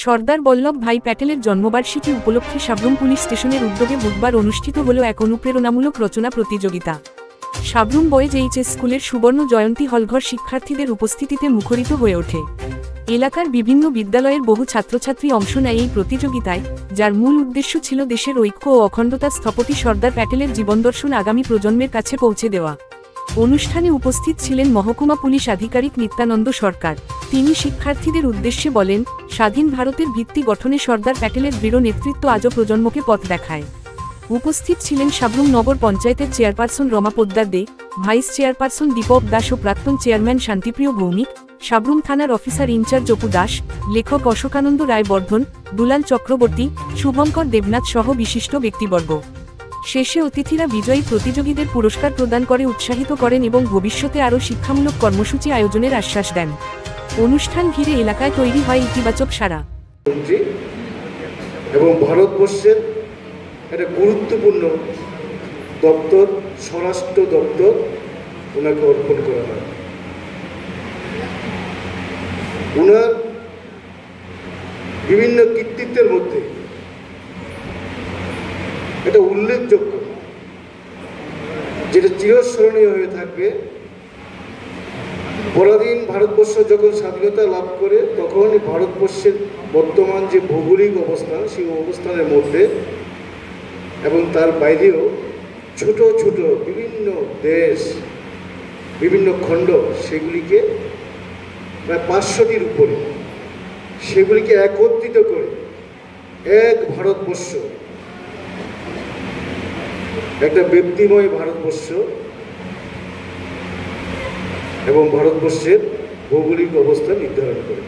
সর্দার বল্লভভাই প্যাটেলের জন্মবার্ষিকী উপলক্ষে সাব্রুম পুলিশ স্টেশনের উদ্যোগে বুধবার অনুষ্ঠিত হল এক অনুপ্রেরণামূলক রচনা প্রতিযোগিতা। সাব্রুম বয়েজ এইচএস স্কুলের সুবর্ণ জয়ন্তী হলঘর শিক্ষার্থীদের উপস্থিতিতে মুখরিত হয়ে ওঠে। এলাকার বিভিন্ন বিদ্যালয়ের বহু ছাত্রছাত্রী অংশ নেয় এই প্রতিযোগিতায়, যার মূল উদ্দেশ্য ছিল দেশের ঐক্য ও অখণ্ডতার স্থপতি সর্দার প্যাটেলের জীবনদর্শন আগামী প্রজন্মের কাছে পৌঁছে দেওয়া। অনুষ্ঠানে উপস্থিত ছিলেন মহকুমা পুলিশ আধিকারিক নিত্যানন্দ সরকার। তিনি শিক্ষার্থীদের উদ্দেশ্যে বলেন, স্বাধীন ভারতের ভিত্তি গঠনে সর্দার প্যাটেলের দৃঢ় নেতৃত্ব আজও প্রজন্মকে পথ দেখায়। উপস্থিত ছিলেন সাব্রুম নগর পঞ্চায়েতের চেয়ারপারসন রমা পোদ্দার দে, ভাইস চেয়ারপারসন দীপক দাস ও প্রাক্তন চেয়ারম্যান শান্তিপ্রিয় ভৌমিক, সাব্রুম থানার অফিসার ইনচার্জ অপু দাস, লেখক অশোকানন্দ রায় বর্ধন, দুলাল চক্রবর্তী, শুভঙ্কর দেবনাথ সহ বিশিষ্ট ব্যক্তিবর্গ। শেষে অতিথিরা বিজয়ী প্রতিযোগীদের পুরস্কার প্রদান করে উৎসাহিত করেন এবং ভবিষ্যতে আরও শিক্ষামূলক কর্মসূচি আয়োজনের আশ্বাস দেন। অনুষ্ঠান ঘিরে এলাকায় তৈরি হয় ইতিবাচক সাড়া। এবং ভারতবর্ষের একটা গুরুত্বপূর্ণ দপ্তর, স্বরাষ্ট্র দপ্তর ওনাকে অর্পণ করা হয়। ওনার বিভিন্ন কৃতিত্বের মধ্যে এটা উল্লেখযোগ্য, যেটা চিরস্মরণীয় হয়ে থাকবে। পরাধীন ভারতবর্ষ যখন স্বাধীনতা লাভ করে, তখন ভারতবর্ষের বর্তমান যে ভৌগোলিক অবস্থান, সেই অবস্থানের মধ্যে এবং তার বাইরেও ছোট ছোট বিভিন্ন দেশ, বিভিন্ন খণ্ড, সেগুলিকে প্রায় 500টির উপরে, সেগুলিকে একত্রিত করে এক ভারতবর্ষ, একটা ব্যক্তিময় ভারতবর্ষ এবং ভারতবর্ষের ভৌগোলিক অবস্থা নির্ধারণ করে।